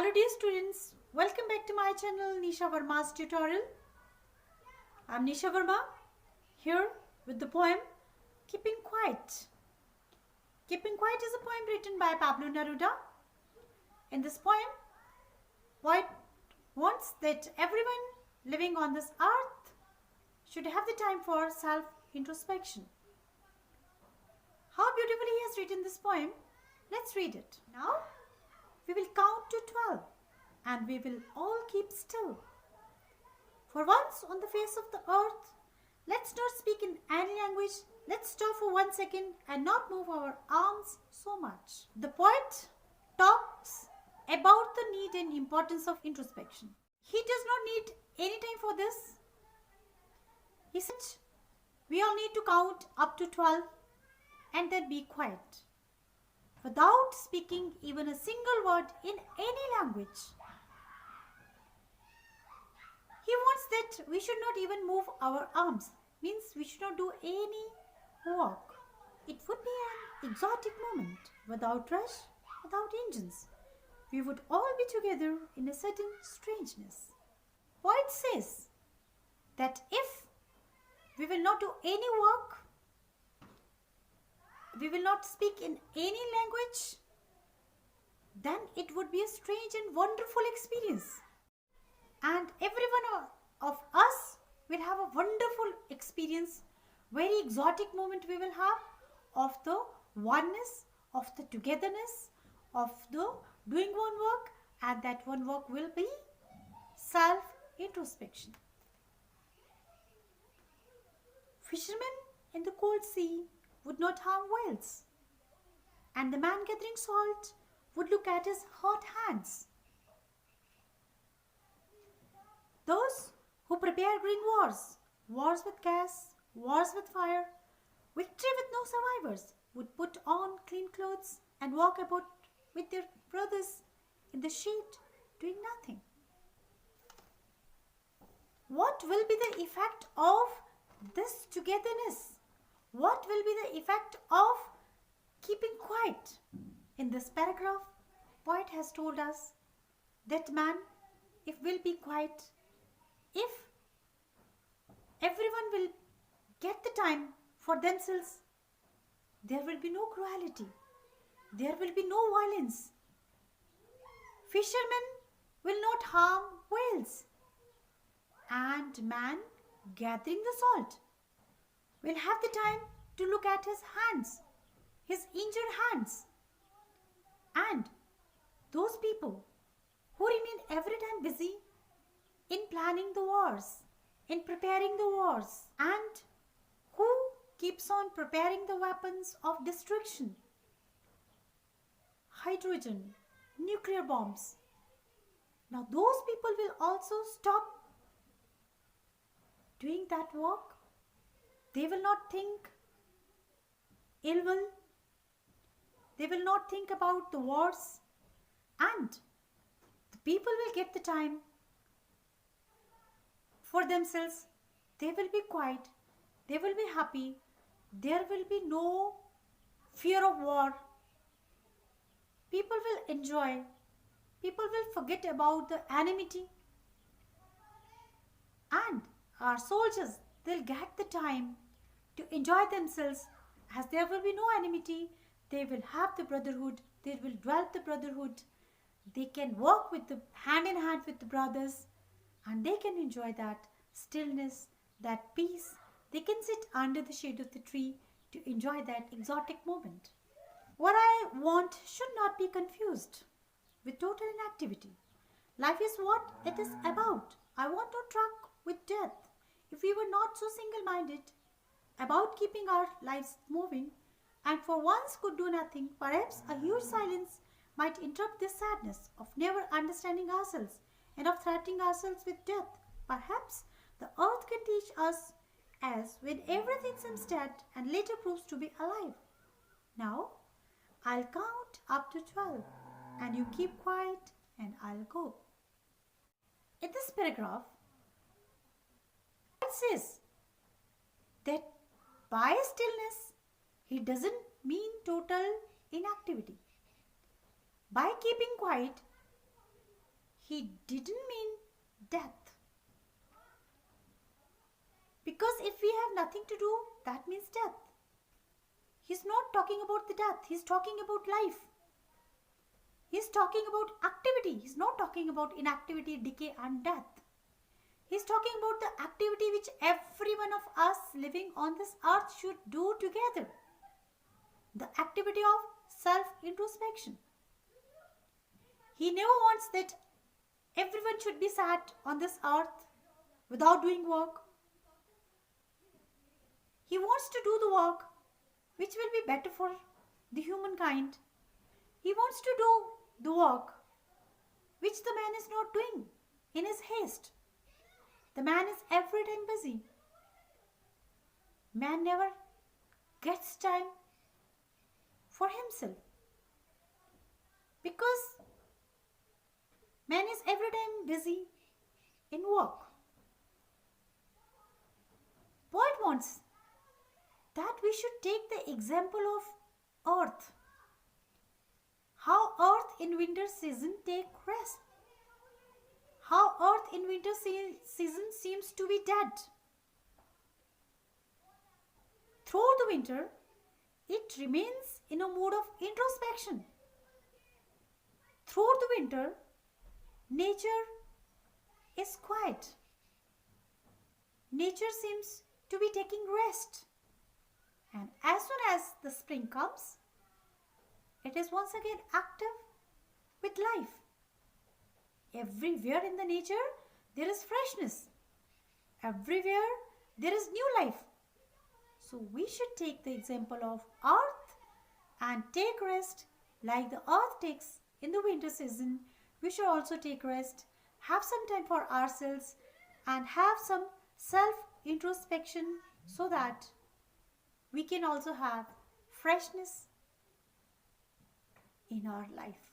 Hello dear students, welcome back to my channel Nisha VERMA'S tutorial. I'm Nisha Verma here with the poem Keeping Quiet. Keeping Quiet is a poem written by Pablo Neruda. In this poem, poet wants that everyone living on this earth should have the time for self-introspection. How beautifully he has written this poem. Let's read it. Now, we will count to 12 and we will all keep still. For once on the face of the earth, let's not speak in any language. Let's stop for 1 second and not move our arms so much. The poet talks about the need and importance of introspection. He does not need any time for this. He said, we all need to count up to 12 and then be quiet, without speaking even a single word in any language. He wants that we should not even move our arms, means we should not do any walk. It would be an exotic moment, without rush, without engines. We would all be together in a certain strangeness. Poet says that if we will not do any work, we will not speak in any language, then it would be a strange and wonderful experience. And every one of us will have a wonderful experience, very exotic moment we will have of the oneness, of the togetherness, of the doing one work, and that one work will be self-introspection. Fishermen in the cold sea would not harm whales, and the man gathering salt would look at his hot hands. Those who prepare green wars, wars with gas, wars with fire, victory with no survivors, would put on clean clothes and walk about with their brothers in the shade doing nothing. What will be the effect of this togetherness? What will be the effect of keeping quiet? In this paragraph, poet has told us that man, if will be quiet, if everyone will get the time for themselves, there will be no cruelty, there will be no violence. Fishermen will not harm whales, and man gathering the salt will have the time to look at his hands, his injured hands. And those people who remain every time busy in planning the wars, in preparing the wars, and who keeps on preparing the weapons of destruction, hydrogen, nuclear bombs. Now those people will also stop doing that work. They will not think ill will. They will not think about the wars, and the people will get the time for themselves. They will be quiet. They will be happy. There will be no fear of war. People will enjoy. People will forget about the enmity. And our soldiers, they'll get the time to enjoy themselves, as there will be no enmity. They will have the brotherhood. They will develop the brotherhood. They can work with the hand in hand with the brothers, and they can enjoy that stillness, that peace. They can sit under the shade of the tree to enjoy that exotic moment. What I want should not be confused with total inactivity. Life is what it is about. I want to truck with death. If we were not so single-minded about keeping our lives moving, and for once could do nothing, perhaps a huge silence might interrupt this sadness of never understanding ourselves and of threatening ourselves with death. Perhaps the earth can teach us as when everything seems dead and later proves to be alive. Now, I'll count up to 12 and you keep quiet and I'll go. In this paragraph, it says that by stillness, he doesn't mean total inactivity. By keeping quiet, he didn't mean death. Because if we have nothing to do, that means death. He's not talking about the death. He's talking about life. He's talking about activity. He's not talking about inactivity, decay and death. He's talking about the activity which every one of us living on this earth should do together. The activity of self-introspection. He never wants that everyone should be sat on this earth without doing work. He wants to do the work which will be better for the humankind. He wants to do the work which the man is not doing in his haste. The man is every time busy. Man never gets time for himself because man is every time busy in work. Poet wants that we should take the example of earth. How earth in winter season take rest. How earth in winter season seems to be dead. Throughout the winter, it remains in a mood of introspection. Throughout the winter, nature is quiet. Nature seems to be taking rest. And as soon as the spring comes, it is once again active with life. Everywhere in the nature, there is freshness. Everywhere, there is new life. So we should take the example of earth and take rest like the earth takes in the winter season. We should also take rest, have some time for ourselves and have some self-introspection so that we can also have freshness in our life.